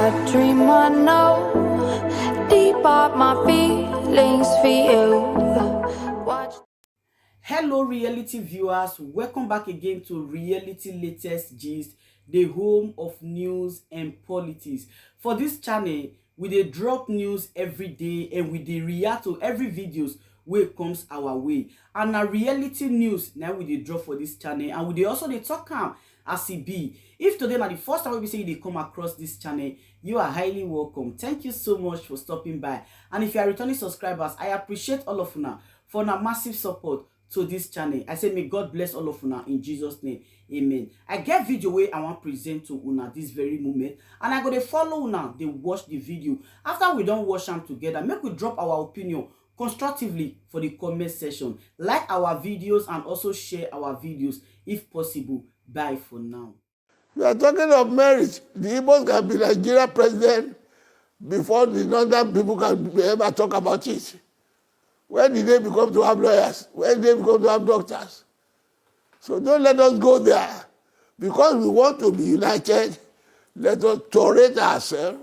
a dream I know. Deep up my feelings for you. Watch. Hello reality viewers, welcome back again to Reality Latest Gist, the home of news and politics. For this channel, we dey drop news every day and we dey react to every videos wey comes our way. And na reality news na we dey drop for this channel, and we dey also dey talk am as e be. If today na the first time we say you dey come across this channel, you are highly welcome. Thank you so much for stopping by. And if you are returning subscribers, I appreciate all of una for una massive support to this channel. I say may God bless all of una in Jesus name. Amen. I get video wey I want present to una this very moment, and I go dey follow una dey watch the video. After we don watch am together, make we drop our opinion constructively for the comment section. Like our videos and also share our videos if possible. Bye for now. We are talking of marriage. The Igbos can be Nigeria president before the northern people can ever talk about it. When did they become to have lawyers? When did they become to have doctors? So don't let us go there. Because we want to be united, let us tolerate ourselves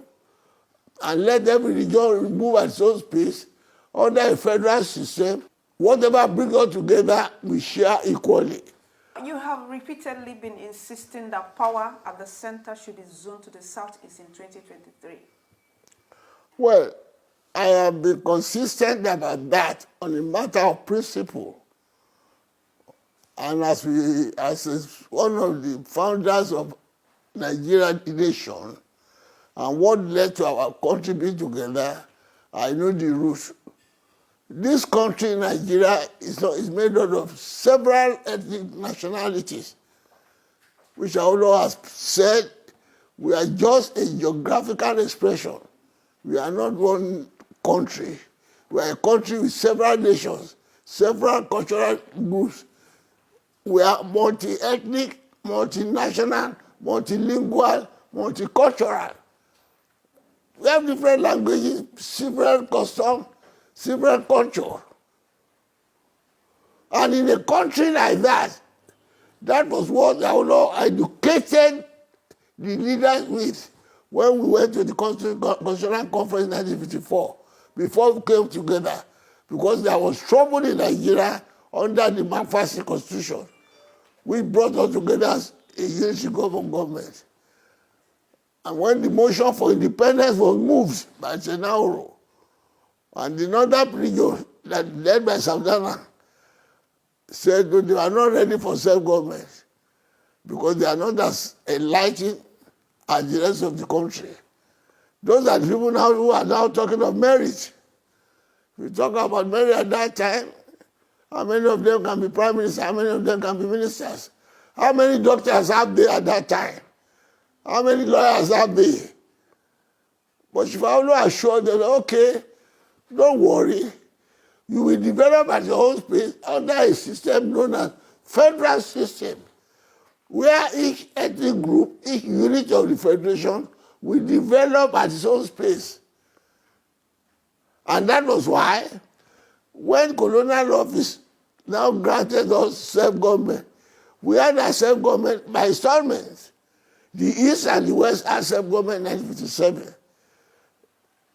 and let every religion move at its own pace under a federal system. Whatever brings us together, we share equally. You have repeatedly been insisting that power at the center should be zoned to the southeast in 2023. Well, I have been consistent about that on a matter of principle. And as one of the founders of Nigeria nation, and what led to our country being together, I know the roots. This country, Nigeria, is made up of several ethnic nationalities, which Allah has said, we are just a geographical expression. We are not one country. We are a country with several nations, several cultural groups. We are multi-ethnic, multinational, multilingual, multicultural. We have different languages, several customs, several culture. And in a country like that, that was what Allah educated the leaders with when we went to the Constitutional Conference in 1954, before we came together, because there was trouble in Nigeria under the McPherson Constitution, which brought us together as a unity government. And when the motion for independence was moved by Sir Ayo, and the northern region, that led by Savannah, said that they are not ready for self-government because they are not as enlightened as the rest of the country. Those are the people now who are now talking of marriage. We talk about marriage at that time. How many of them can be prime ministers? How many of them can be ministers? How many doctors have they at that time? How many lawyers have they? But Shifaulo assured them, okay, don't worry. You will develop at your own pace under a system known as federal system, where each ethnic group, each unit of the federation will develop at its own pace. And that was why, when colonial office now granted us self-government, we had our self-government by installments. The East and the West had self-government in 1957.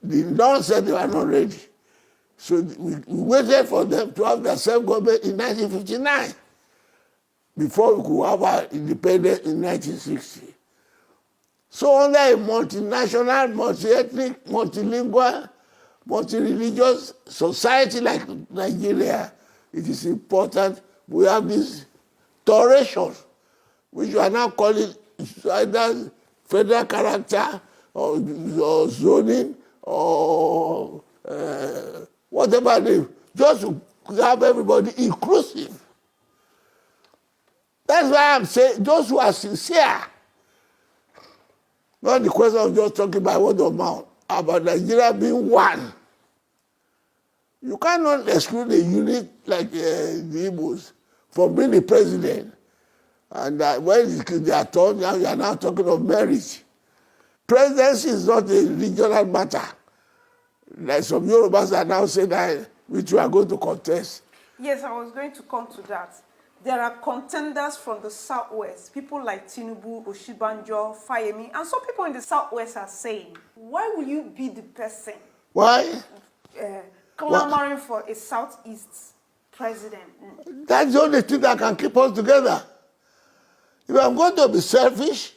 The North said they were not ready. So we waited for them to have their self-government in 1959 before we could have our independence in 1960. So under a multinational, multi-ethnic, multilingual, multi-religious society like Nigeria, it is important we have this toleration, which you are now calling either federal character or zoning or whatever name, just to have everybody inclusive. That's why I'm saying those who are sincere, not the question of just talking by word of mouth, about Nigeria being one. You cannot exclude a unit like the Igbos from being the president. And when they are told, now you are now talking of marriage. Presidency is not a regional matter. Like some Yorubas are now saying that which we are going to contest. Yes, I was going to come to that. there are contenders from the Southwest, people like Tinubu, Oshibanjo, Fayemi, and some people in the Southwest are saying, why will you be the person Why? clamoring for a Southeast president? That's the only thing that can keep us together. If I'm going to be selfish,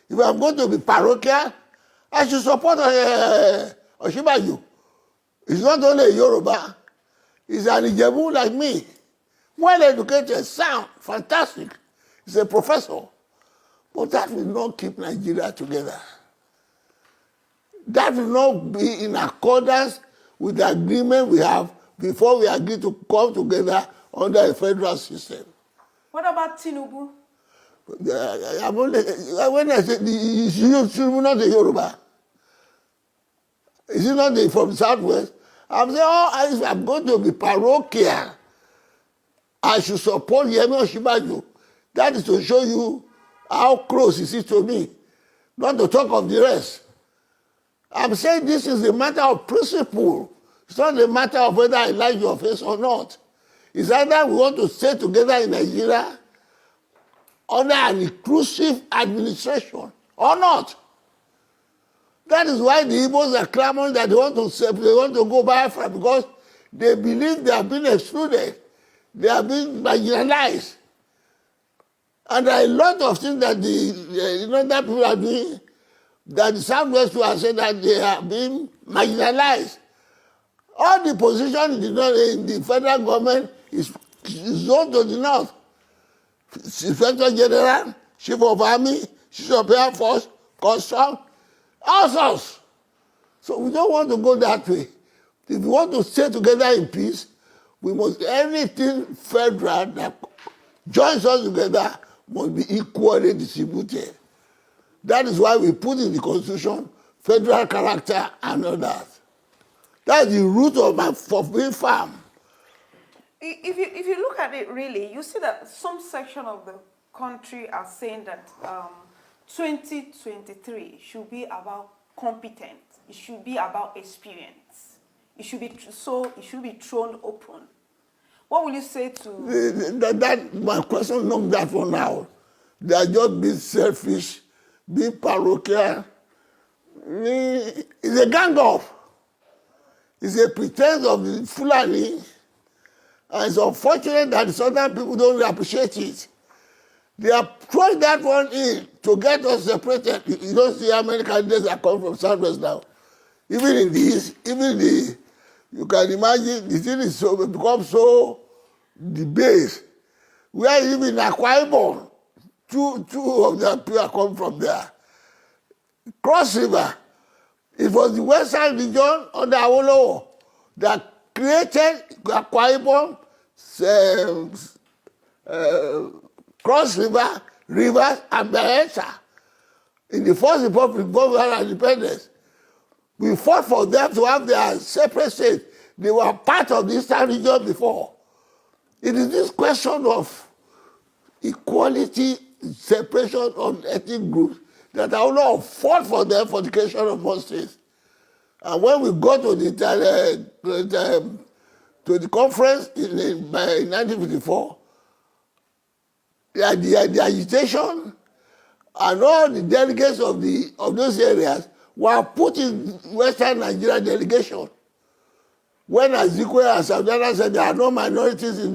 if I'm going to be parochial, I should support Oshibanjo. He's not only a Yoruba, he's an Ijebu like me. Well educated, sound, fantastic. He's a professor. But that will not keep Nigeria together. That will not be in accordance with the agreement we have before we agree to come together under a federal system. What about Tinubu? When I say, is Tinubu not a Yoruba? Is he not from the Southwest? I'm saying, if I'm going to be parochial, I should support Yemi Oshibanjo. That is to show you how close is he to me, not to talk of the rest. I'm saying this is a matter of principle. It's not a matter of whether I like your face or not. It's either we want to stay together in Nigeria under an inclusive administration or not. That is why the Igbos are clamoring that they want to go biafra, because they believe they have been excluded. They have been marginalized. And there are a lot of things that that people are doing, that the Southwest are saying that they have been marginalized. All the position in the federal government is zoned to the north. Inspector General, Chief of Army, Chief of Air Force, Custom, all sorts. So we don't want to go that way. If we want to stay together in peace, we must, anything federal that joins us together must be equally distributed. That is why we put in the Constitution federal character and all that. That's the root of being firm. If you look at it really, you see that some section of the country are saying that 2023 should be about competence. It should be about experience. It should be thrown open. What will you say to my question knocked that one out. They are just being selfish, being parochial. It's a gang up. It's a pretense of the Fulani. And it's unfortunate that the southern people don't appreciate it. They are throwing that one in to get us separated. You don't see how many candidates are coming from Southwest now. Even in the East, you can imagine the thing is become so debased. Where even Akwa Ibom, two of the people are coming from there. Cross River, it was the Western region under Awolowo that created Akwa Ibom, Cross River, Rivers, and Bayelsa. In the First Republic, before independence, we fought for them to have their separate states. They were part of the Eastern region before. It is this question of equality, separation of ethnic groups that I will fought for them for the creation of more states. And when we got to the conference in 1954, the agitation and all the delegates of those areas were put in Western Nigeria delegation. When Azikiwe and Sardauna said there are no minorities in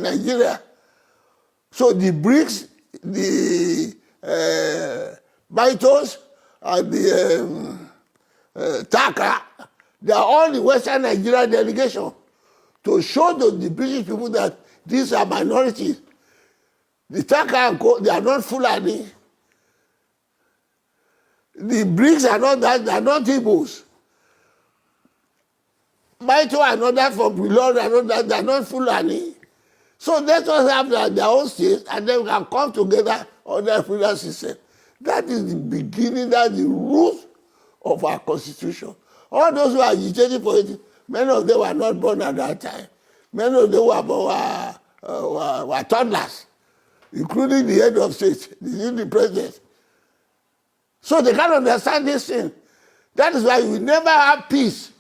Nigeria. So the BRICS, the Baitos, and the TACA, they are all the Western Nigeria delegation to show the British people that these are minorities. The TACA, they are not Fulani. The BRICS are not that, they are not Igbos. Baito are not that from Bilor, they are not Fulani. So let us have their own states, and then we can come together under a federal system. That is the beginning, that's the root of our constitution. All those who are agitating for it, many of them were not born at that time. Many of them were toddlers, including the head of state, the president. So they can't understand this thing. That is why we never have peace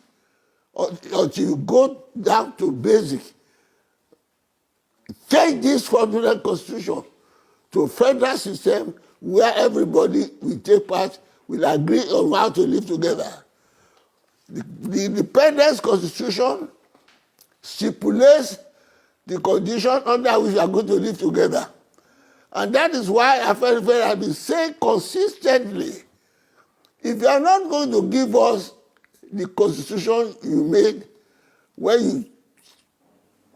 until you go down to basic change this fraudulent constitution to a federal system where everybody will take part, will agree on how to live together. The independence constitution stipulates the condition under which we are going to live together. And that is why I felt I've been saying consistently, if you are not going to give us the constitution you made when you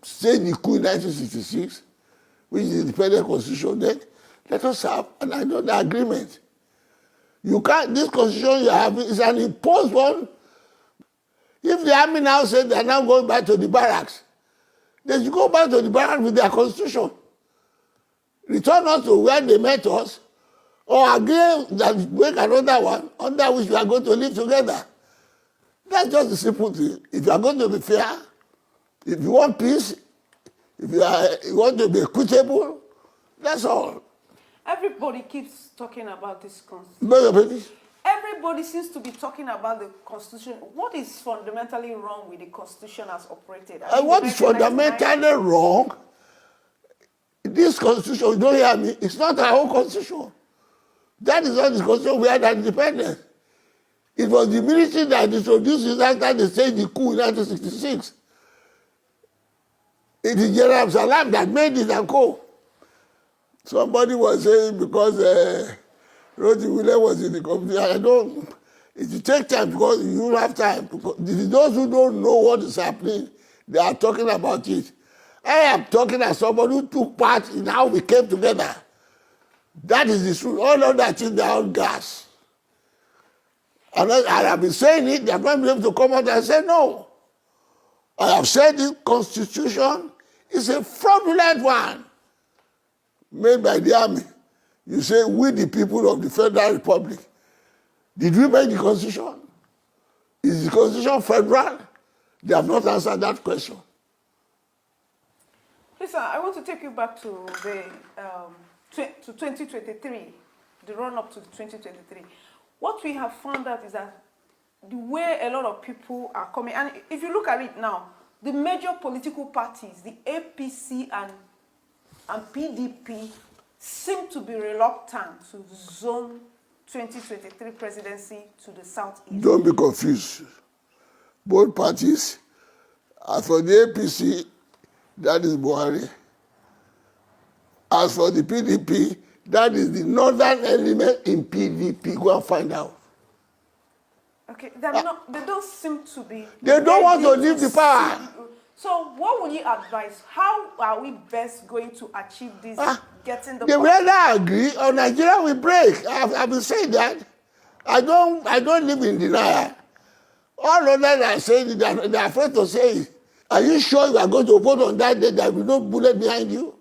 staged the coup in 1966, which is the independent constitution, then let us have another agreement. You can't, this constitution you have is an imposed one. If the army now said they are now going back to the barracks, they should go back to the barracks with their constitution. Return us to where they met us, or agree that make another one under which we are going to live together. That's just the simple thing. If you are going to be fair, if you want peace, if you want to be equitable, that's all. Everybody keeps talking about this constitution. Everybody seems to be talking about the constitution. What is fundamentally wrong with the constitution as operated? What is fundamentally wrong? This constitution, you don't hear me, it's not our own constitution. That is not the constitution we had at independence. It was the military that introduced it after they staged the coup in 1966. It is General Salam that made it and co. Somebody was saying because Roger Williams was in the company, I don't, it will take time because you don't have time. Because those who don't know what is happening, they are talking about it. I am talking as somebody who took part in how we came together. That is the truth. All of that is their own gas. And I have been saying it, they have not been able to come out and say no. I have said this constitution is a fraudulent one made by the army. You say, we the people of the Federal Republic. Did we make the constitution? Is the constitution federal? They have not answered that question. Listen, I want to take you back to the to 2023, the run-up to 2023. What we have found out is that the way a lot of people are coming, and if you look at it now, the major political parties, the APC and PDP, seem to be reluctant to zone 2023 presidency to the southeast. Don't be confused. Both parties, as for the APC, that is Buhari. As for the PDP, that is the northern element in PDP. Go and find out. Okay, they don't seem to be... They don't want to leave the power. So what would you advise? How are we best going to achieve this, getting the They power? will not agree or Nigeria will break. I've been saying that. I don't live in denial. All of them are saying that they're afraid to say it. Are you sure you are going to vote on that day that will no bullet behind you?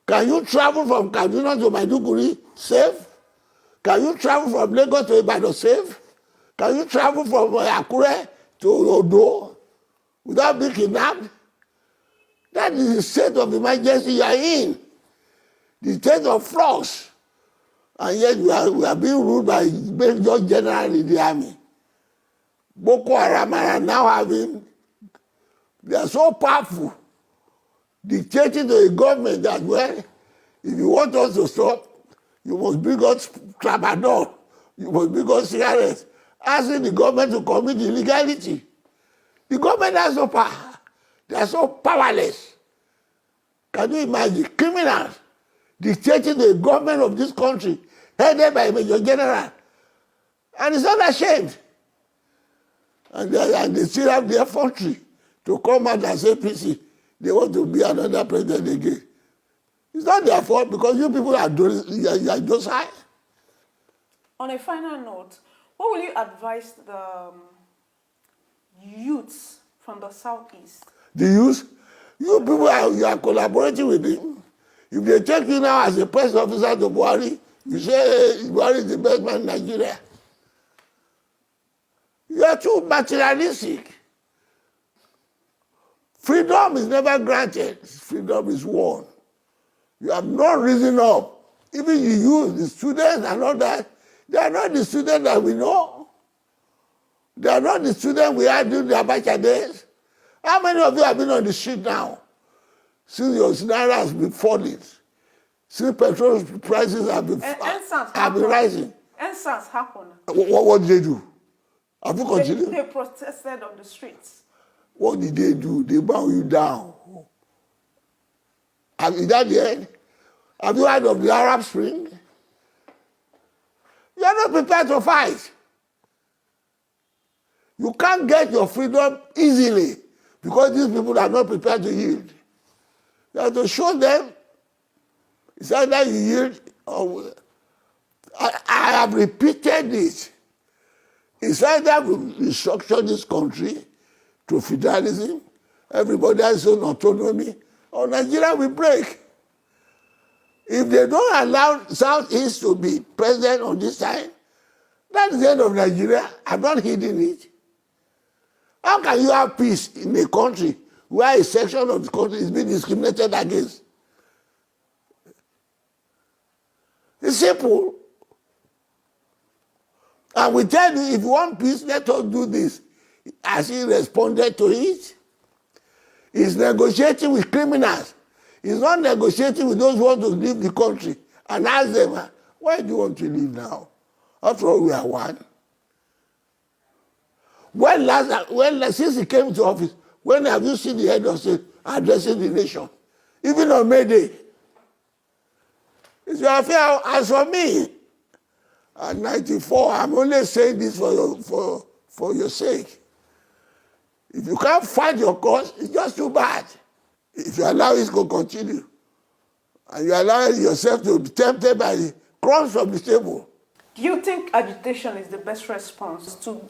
Can you travel from Kaduna to Maiduguri safe? Can you travel from Lagos to Ibadan safe? Can you travel from Akure to Odo without being kidnapped? That is the state of emergency you are in. The state of flux. And yet we are being ruled by Major General in the army. Boko Haram are now having, they are so powerful, dictating to a government that, well, if you want us to stop, you must bring us tramadol, you must bring us cigarettes, asking the government to commit illegality. The government has no power. They are so powerless. Can you imagine? Criminals dictating to the government of this country, headed by a Major General. And it's not ashamed. And they still have their country to come out and say, PC, they want to be another president again. It's not their fault because you people are docile. On a final note, what will you advise the youths from the southeast? The youth? You people you are collaborating with him. If they take you now as a press officer to Buhari, you say, hey, Buhari is the best man in Nigeria. You are too materialistic. Freedom is never granted. Freedom is won. You have not risen up. Even you use the students and all that. They are not the students that we know. They are not the students we had during the Abacha days. How many of you have been on the street now? since your naira has been falling, since petrol prices have been rising. NSAS happened. What did they do? Have you continued? They protested on the streets. What did they do? They bow you down. Is that the end? Have you heard of the Arab Spring? You are not prepared to fight. You can't get your freedom easily because these people are not prepared to yield. You have to show them it's either you yield or... I have repeated this. It's either we restructure this country to federalism, everybody has his own autonomy, or Nigeria will break. If they don't allow Southeast to be president on this side, that's the end of Nigeria. I'm not hiding it. How can you have peace in a country where a section of the country is being discriminated against? It's simple. And we tell you, if you want peace, let us do this. Has he responded to it? He's negotiating with criminals. He's not negotiating with those who want to leave the country and ask them, why do you want to leave now? After all, we are one. Since he came to office, when have you seen the head of state addressing the nation? Even on May Day. It's your affair. As for me, at 94, I'm only saying this for your sake. If you can't fight your cause, it's just too bad. If you allow it to continue, and you allow yourself to be tempted by the crumbs from the table. Do you think agitation is the best response to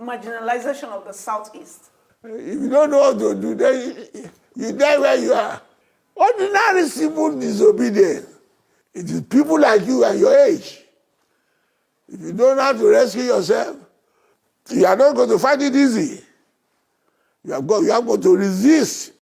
marginalization of the Southeast? If you don't know what to do, then you die where you are. Ordinary civil disobedience. It is people like you and your age. If you don't know how to rescue yourself, you are not going to find it easy. You have got to resist